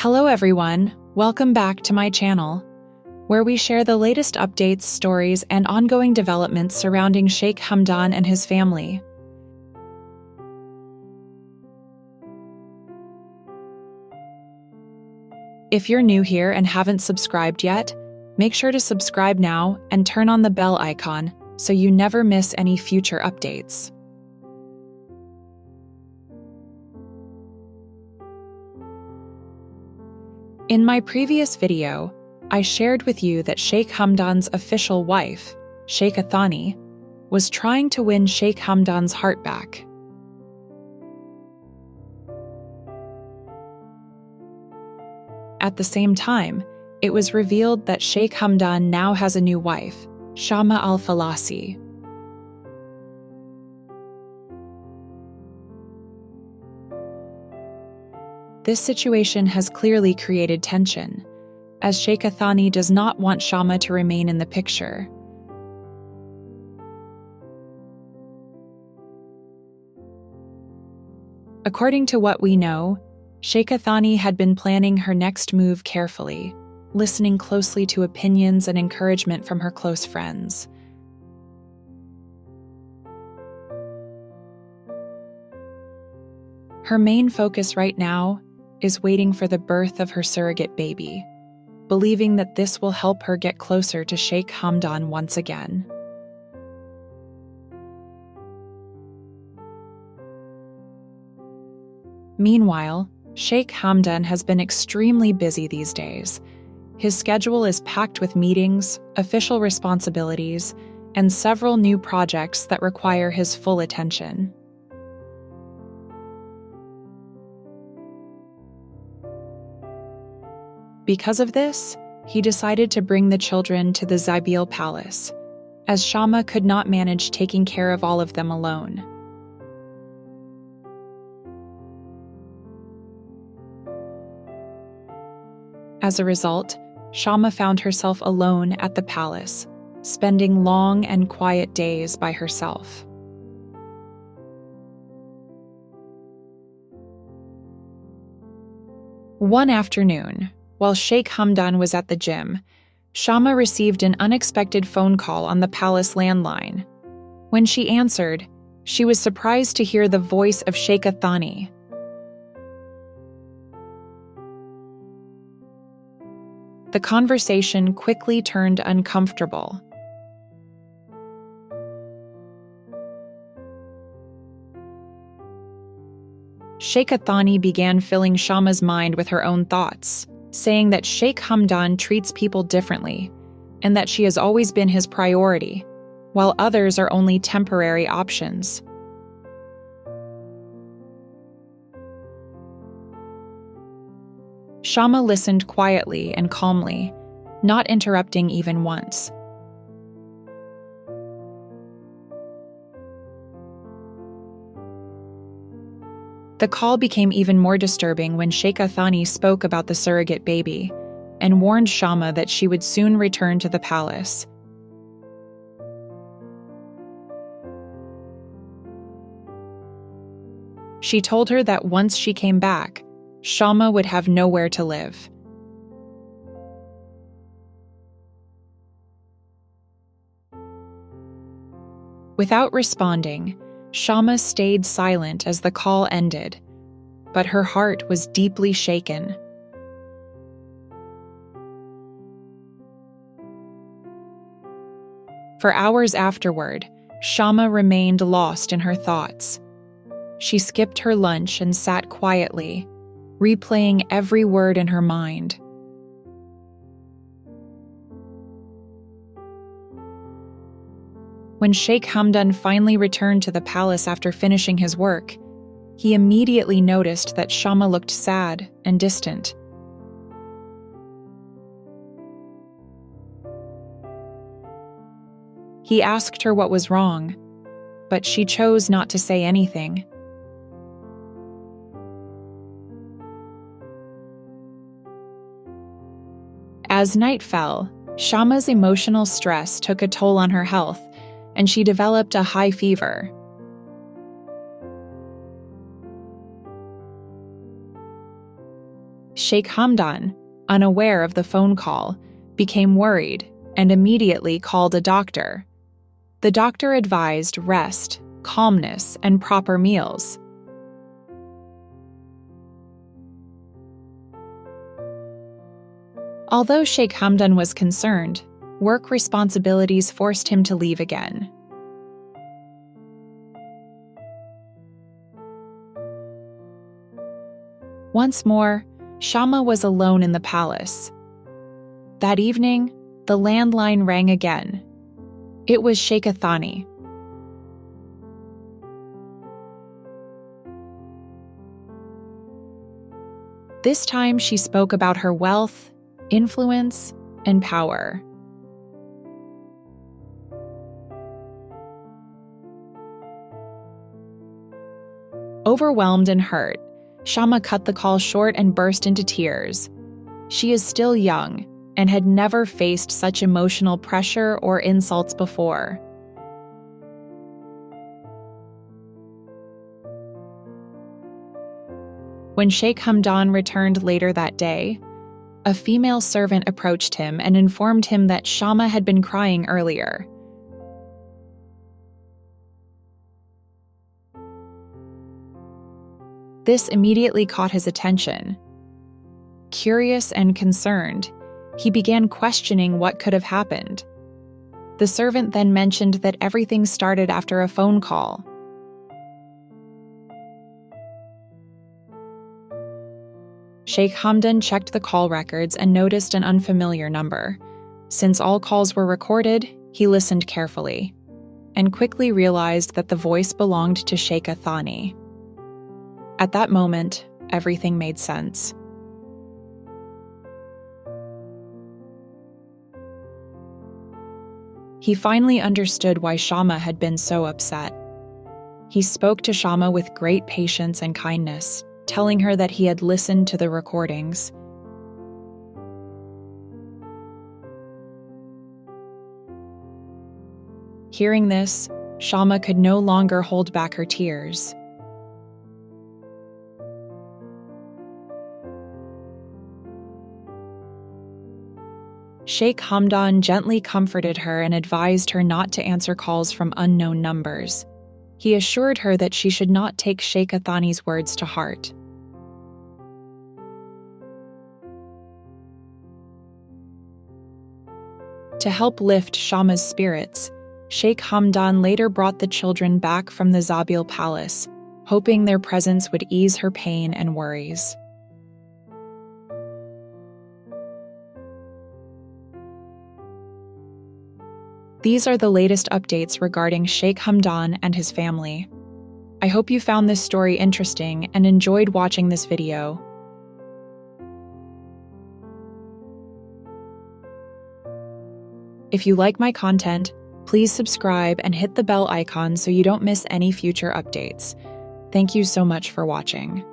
Hello everyone, welcome back to my channel, where we share the latest updates, stories, and ongoing developments surrounding Sheikh Hamdan and his family. If you're new here and haven't subscribed yet, make sure to subscribe now and turn on the bell icon so you never miss any future updates. In my previous video, I shared with you that Sheikh Hamdan's official wife, Sheikha Thani, was trying to win Sheikh Hamdan's heart back. At the same time, it was revealed that Sheikh Hamdan now has a new wife, Shamma al-Falasi. This situation has clearly created tension, as Sheikha Thani does not want Shamma to remain in the picture. According to what we know, Sheikha Thani had been planning her next move carefully, listening closely to opinions and encouragement from her close friends. Her main focus right now is waiting for the birth of her surrogate baby, believing that this will help her get closer to Sheikh Hamdan once again. Meanwhile, Sheikh Hamdan has been extremely busy these days. His schedule is packed with meetings, official responsibilities, and several new projects that require his full attention. Because of this, he decided to bring the children to the Zabil Palace, as Shamma could not manage taking care of all of them alone. As a result, Shamma found herself alone at the palace, spending long and quiet days by herself. One afternoon, while Sheikh Hamdan was at the gym, Shamma received an unexpected phone call on the palace landline. When she answered, she was surprised to hear the voice of Sheikha Thani. The conversation quickly turned uncomfortable. Sheikha Thani began filling Shamma's mind with her own thoughts, saying that Sheikh Hamdan treats people differently, and that she has always been his priority, while others are only temporary options. Shamma listened quietly and calmly, not interrupting even once. The call became even more disturbing when Sheikha Thani spoke about the surrogate baby and warned Shamma that she would soon return to the palace. She told her that once she came back, Shamma would have nowhere to live. Without responding, Shamma stayed silent as the call ended, but her heart was deeply shaken. For hours afterward, Shamma remained lost in her thoughts. She skipped her lunch and sat quietly, replaying every word in her mind. When Sheikh Hamdan finally returned to the palace after finishing his work, he immediately noticed that Shamma looked sad and distant. He asked her what was wrong, but she chose not to say anything. As night fell, Shamma's emotional stress took a toll on her health, and she developed a high fever. Sheikh Hamdan, unaware of the phone call, became worried and immediately called a doctor. The doctor advised rest, calmness, and proper meals. Although Sheikh Hamdan was concerned, work responsibilities forced him to leave again. Once more, Shamma was alone in the palace. That evening, the landline rang again. It was Sheikha Thani. This time she spoke about her wealth, influence, and power. Overwhelmed and hurt, Shamma cut the call short and burst into tears. She is still young and had never faced such emotional pressure or insults before. When Sheikh Hamdan returned later that day, a female servant approached him and informed him that Shamma had been crying earlier. This immediately caught his attention. Curious and concerned, he began questioning what could have happened. The servant then mentioned that everything started after a phone call. Sheikh Hamdan checked the call records and noticed an unfamiliar number. Since all calls were recorded, he listened carefully and quickly realized that the voice belonged to Sheikha Thani. At that moment, everything made sense. He finally understood why Shamma had been so upset. He spoke to Shamma with great patience and kindness, telling her that he had listened to the recordings. Hearing this, Shamma could no longer hold back her tears. Sheikh Hamdan gently comforted her and advised her not to answer calls from unknown numbers. He assured her that she should not take Sheikha Thani's words to heart. To help lift Shamma's spirits, Sheikh Hamdan later brought the children back from the Zabil palace, hoping their presence would ease her pain and worries. These are the latest updates regarding Sheikh Hamdan and his family. I hope you found this story interesting and enjoyed watching this video. If you like my content, please subscribe and hit the bell icon so you don't miss any future updates. Thank you so much for watching.